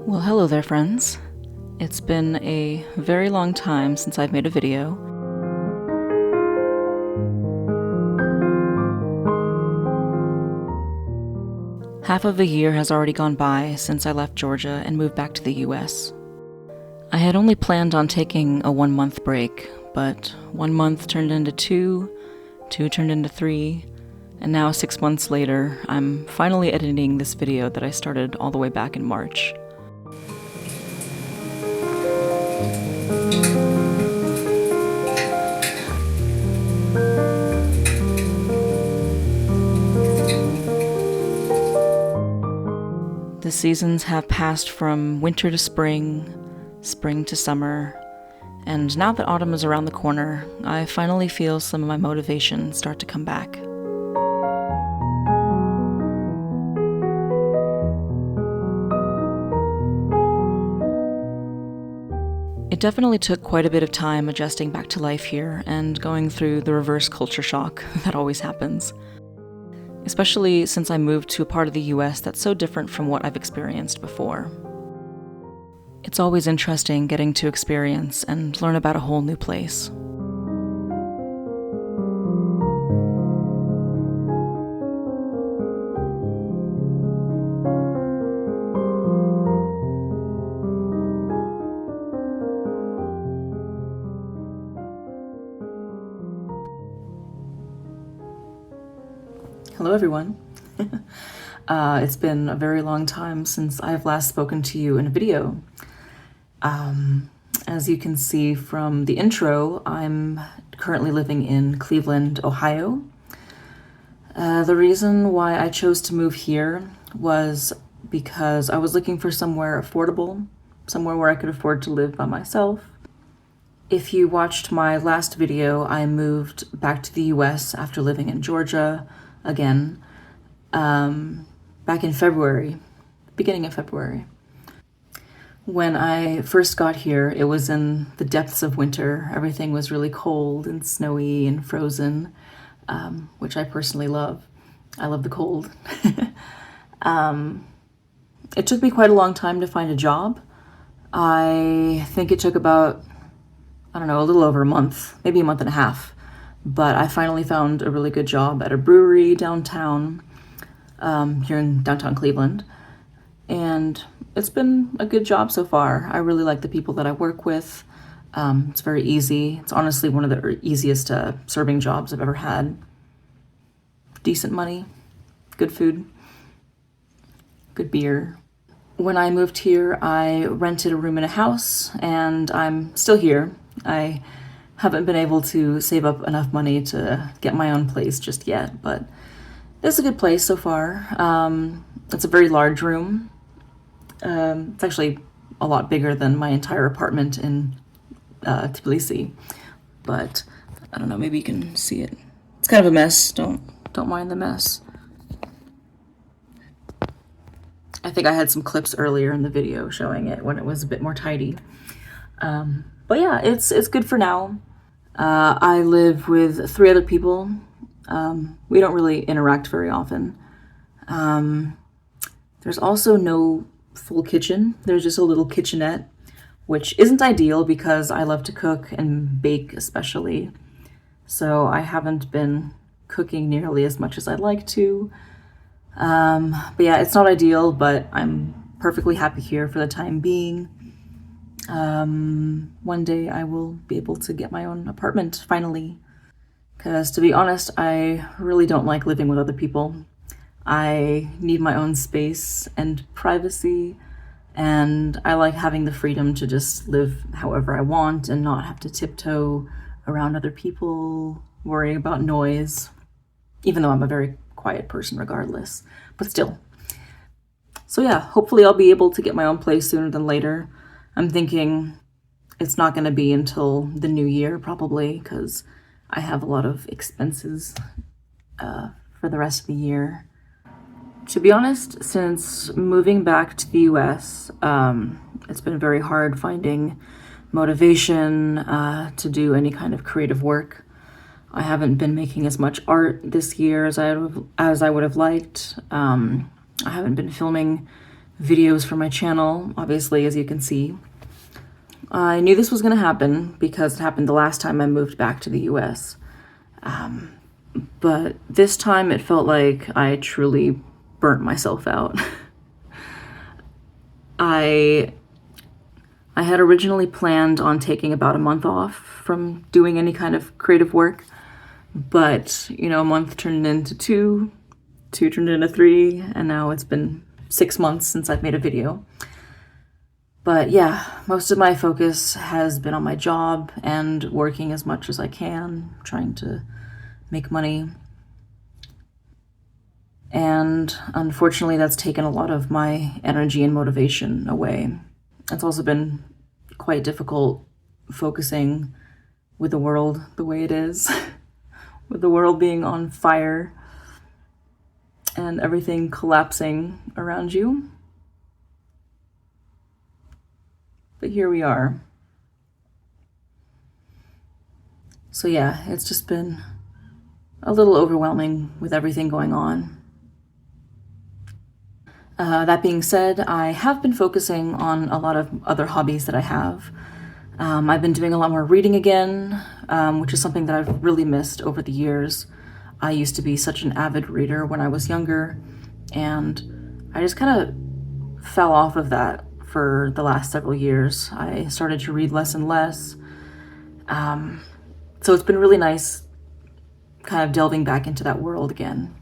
Well, hello there, friends. It's been a very long time since I've made a video. Half of a year has already gone by since I left Georgia and moved back to the US. I had only planned on taking a 1-month break, but 1 month turned into 2 turned into 3, and now 6 months later, I'm finally editing this video that I started all the way back in March. The seasons have passed from winter to spring, spring to summer, and now that autumn is around the corner, I finally feel some of my motivation start to come back. It definitely took quite a bit of time adjusting back to life here and going through the reverse culture shock that always happens. Especially since I moved to a part of the US that's so different from what I've experienced before. It's always interesting getting to experience and learn about a whole new place. Hello everyone. It's been a very long time since I've last spoken to you in a video. As you can see from the intro, I'm currently living in Cleveland, Ohio. The reason why I chose to move here was because I was looking for somewhere affordable, somewhere where I could afford to live by myself. If you watched my last video, I moved back to the US after living in Georgia again, back in February, beginning of February. When I first got here, it was in the depths of winter. Everything was really cold and snowy and frozen, which I personally love. I love the cold. It took me quite a long time to find a job. I think it took about, a little over a month, maybe a month and a half. But I finally found a really good job at a brewery downtown, here in downtown Cleveland. And it's been a good job so far. I really like the people that I work with. It's very easy. It's honestly one of the easiest serving jobs I've ever had. Decent money, good food, good beer. When I moved here, I rented a room in a house, and I'm still here. I haven't been able to save up enough money to get my own place just yet, but it's a good place so far. It's a very large room. It's actually a lot bigger than my entire apartment in Tbilisi, but I don't know, maybe you can see it. It's kind of a mess. Don't mind the mess. I think I had some clips earlier in the video showing it when it was a bit more tidy. But yeah, it's good for now. I live with 3 other people. We don't really interact very often. There's also no full kitchen. There's just a little kitchenette, which isn't ideal because I love to cook and bake especially. So I haven't been cooking nearly as much as I'd like to. But yeah, it's not ideal, but I'm perfectly happy here for the time being. One day I will be able to get my own apartment finally, because to be honest, I really don't like living with other people. I need my own space and privacy, and I like having the freedom to just live however I want and not have to tiptoe around other people, worry about noise, even though I'm a very quiet person regardless, but still. So yeah, hopefully I'll be able to get my own place sooner than later. I'm thinking it's not going to be until the new year, probably, because I have a lot of expenses for the rest of the year. To be honest, since moving back to the US, it's been very hard finding motivation to do any kind of creative work. I haven't been making as much art this year as I would have liked. I haven't been filming videos for my channel, obviously, as you can see. I knew this was going to happen because it happened the last time I moved back to the US. But this time it felt like I truly burnt myself out. I had originally planned on taking about a month off from doing any kind of creative work, but a month turned into two turned into three, and now it's been 6 months since I've made a video. But yeah, most of my focus has been on my job and working as much as I can, trying to make money. And unfortunately, that's taken a lot of my energy and motivation away. It's also been quite difficult focusing with the world the way it is, with the world being on fire and everything collapsing around you. But here we are. So yeah, it's just been a little overwhelming with everything going on. That being said, I have been focusing on a lot of other hobbies that I have. I've been doing a lot more reading again, which is something that I've really missed over the years. I used to be such an avid reader when I was younger, and I just kind of fell off of that for the last several years. I started to read less and less. So it's been really nice kind of delving back into that world again.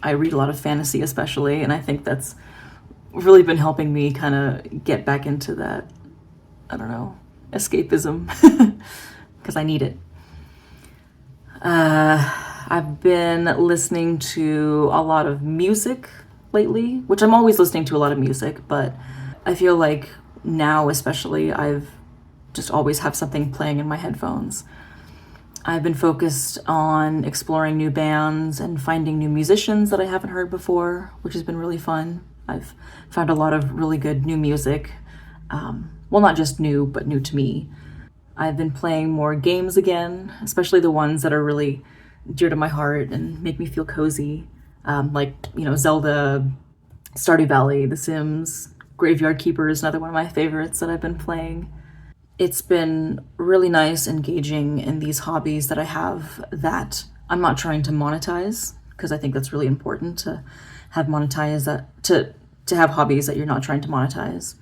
I read a lot of fantasy especially, and I think that's really been helping me kind of get back into that, escapism, because I need it. I've been listening to a lot of music lately, which I'm always listening to a lot of music, but I feel like now especially I've just always have something playing in my headphones. I've been focused on exploring new bands and finding new musicians that I haven't heard before, which has been really fun. I've found a lot of really good new music. Well, not just new, but new to me. I've been playing more games again, especially the ones that are really dear to my heart and make me feel cozy. Like, Zelda, Stardew Valley, The Sims, Graveyard Keeper is another one of my favorites that I've been playing. It's been really nice engaging in these hobbies that I have that I'm not trying to monetize, because I think that's really important to have to have hobbies that you're not trying to monetize.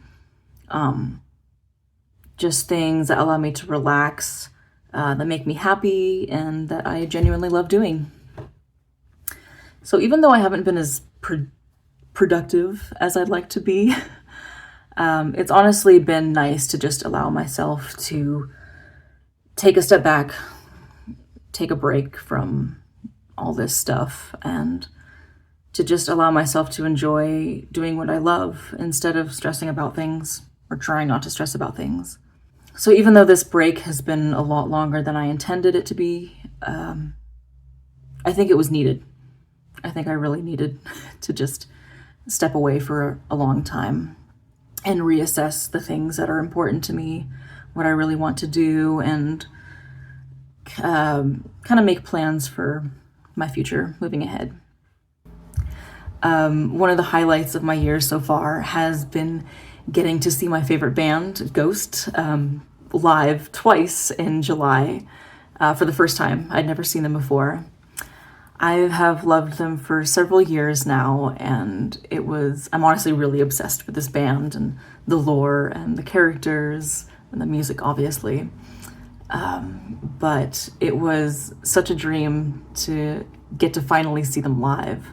Just things that allow me to relax, that make me happy, and that I genuinely love doing. So even though I haven't been as productive as I'd like to be, it's honestly been nice to just allow myself to take a step back, take a break from all this stuff, and to just allow myself to enjoy doing what I love instead of stressing about things or trying not to stress about things. So even though this break has been a lot longer than I intended it to be, I think it was needed. I think I really needed to just step away for a long time and reassess the things that are important to me, what I really want to do, and kind of make plans for my future moving ahead. One of the highlights of my year so far has been getting to see my favorite band, Ghost, live twice in July for the first time. I'd never seen them before. I have loved them for several years now, and I'm honestly really obsessed with this band and the lore and the characters and the music, obviously. But it was such a dream to get to finally see them live.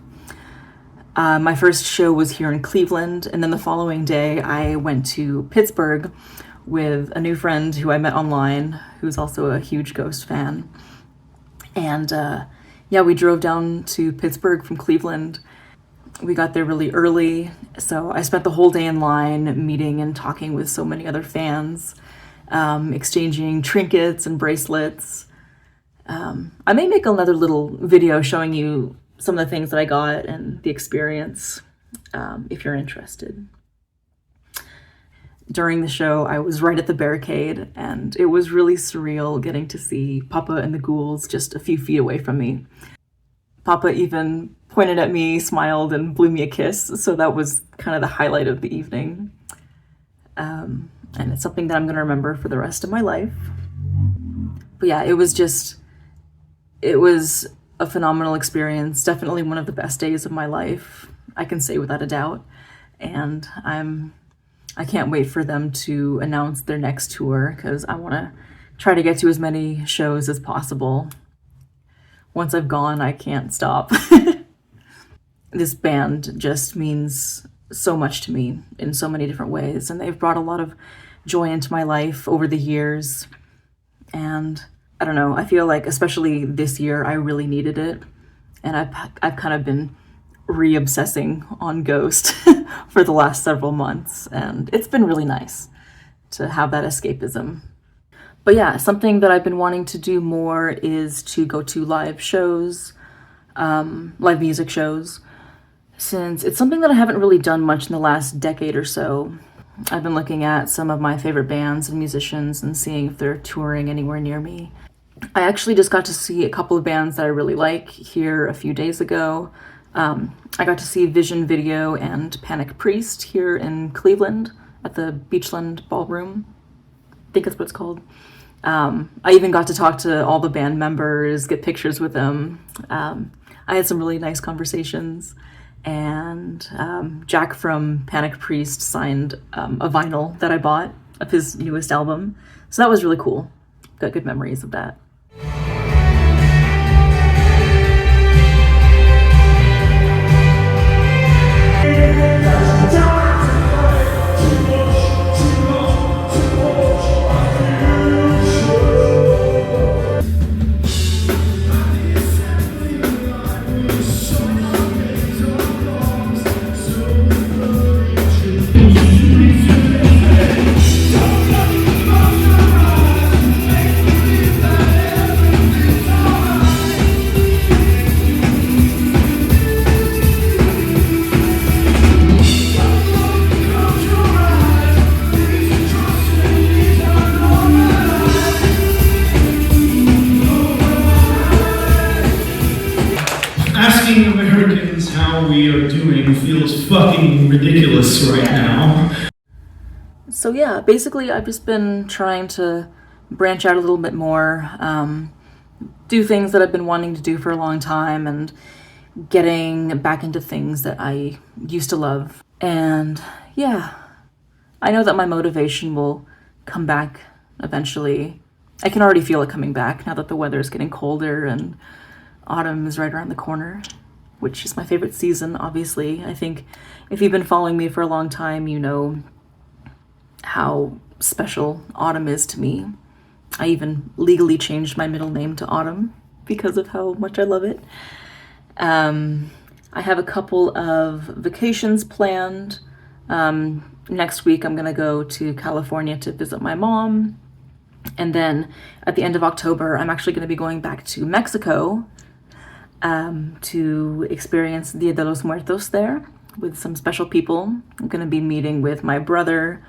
My first show was here in Cleveland, and then the following day I went to Pittsburgh with a new friend who I met online, who's also a huge Ghost fan. And we drove down to Pittsburgh from Cleveland. We got there really early, so I spent the whole day in line meeting and talking with so many other fans, exchanging trinkets and bracelets. I may make another little video showing you some of the things that I got and the experience, if you're interested. During the show, I was right at the barricade, and it was really surreal getting to see Papa and the Ghouls just a few feet away from me. Papa even pointed at me, smiled, and blew me a kiss. So that was kind of the highlight of the evening. And it's something that I'm going to remember for the rest of my life. But yeah, it was a phenomenal experience. Definitely one of the best days of my life, I can say without a doubt. And I can't wait for them to announce their next tour because I want to try to get to as many shows as possible. Once I've gone, I can't stop. This band just means so much to me in so many different ways, and they've brought a lot of joy into my life over the years. And I don't know, I feel like especially this year I really needed it, and I've kind of been re-obsessing on Ghost for the last several months, and it's been really nice to have that escapism. But yeah, something that I've been wanting to do more is to go to live shows, live music shows, since it's something that I haven't really done much in the last decade or so. I've been looking at some of my favorite bands and musicians and seeing if they're touring anywhere near me. I actually just got to see a couple of bands that I really like here a few days ago. I got to see Vision Video and Panic Priest here in Cleveland at the Beachland Ballroom. I think that's what it's called. I even got to talk to all the band members, get pictures with them. I had some really nice conversations. And Jack from Panic Priest signed a vinyl that I bought of his newest album. So that was really cool. Got good memories of that. Asking Americans how we are doing feels fucking ridiculous right now. So yeah, basically I've just been trying to branch out a little bit more, do things that I've been wanting to do for a long time, and getting back into things that I used to love. And yeah, I know that my motivation will come back eventually. I can already feel it coming back now that the weather is getting colder and autumn is right around the corner, which is my favorite season, obviously. I think if you've been following me for a long time, you know how special autumn is to me. I even legally changed my middle name to Autumn because of how much I love it. I have a couple of vacations planned. Next week I'm gonna go to California to visit my mom. And then at the end of October, I'm actually gonna be going back to Mexico to experience Dia de los Muertos there with some special people. I'm gonna be meeting with my brother,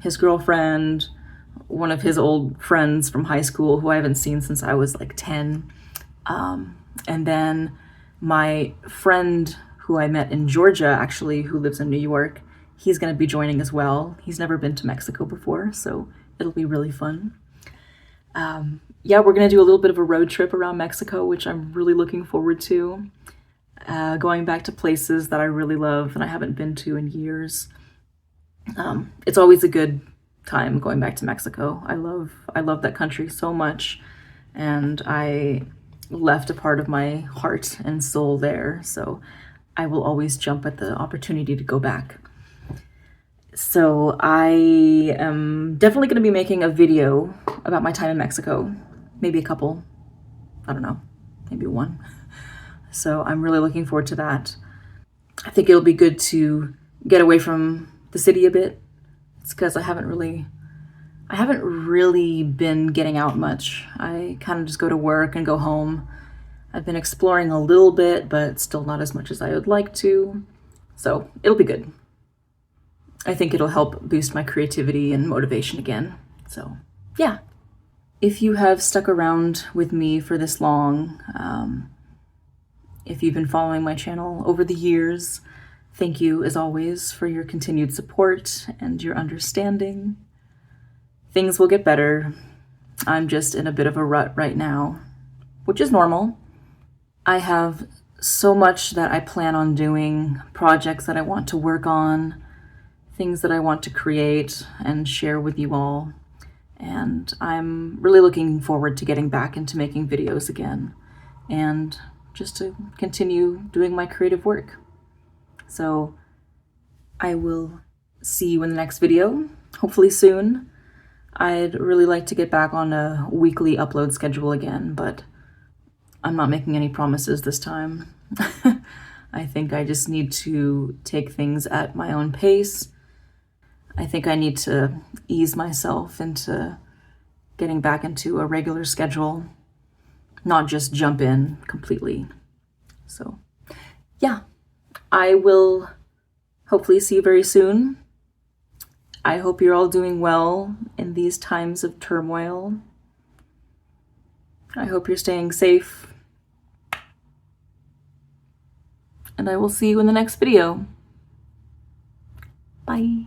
his girlfriend, one of his old friends from high school who I haven't seen since I was like 10. And then my friend who I met in Georgia, actually, who lives in New York, he's gonna be joining as well. He's never been to Mexico before, so it'll be really fun. Yeah, we're gonna do a little bit of a road trip around Mexico, which I'm really looking forward to. Going back to places that I really love and I haven't been to in years. It's always a good time going back to Mexico. I love that country so much, and I left a part of my heart and soul there, so I will always jump at the opportunity to go back. So I am definitely going to be making a video about my time in Mexico, maybe a couple, I don't know, maybe one. So I'm really looking forward to that. I think it'll be good to get away from the city a bit. It's because I haven't really been getting out much. I kind of just go to work and go home. I've been exploring a little bit, but still not as much as I would like to. So it'll be good. I think it'll help boost my creativity and motivation again. So yeah. If you have stuck around with me for this long, If you've been following my channel over the years, thank you as always for your continued support and your understanding. Things will get better. I'm just in a bit of a rut right now, which is normal. I have so much that I plan on doing, projects that I want to work on, things that I want to create and share with you all. And I'm really looking forward to getting back into making videos again and just to continue doing my creative work. So I will see you in the next video, hopefully soon. I'd really like to get back on a weekly upload schedule again, but I'm not making any promises this time. I think I just need to take things at my own pace. I think I need to ease myself into getting back into a regular schedule, not just jump in completely. So yeah, I will hopefully see you very soon. I hope you're all doing well in these times of turmoil. I hope you're staying safe. And I will see you in the next video. Bye.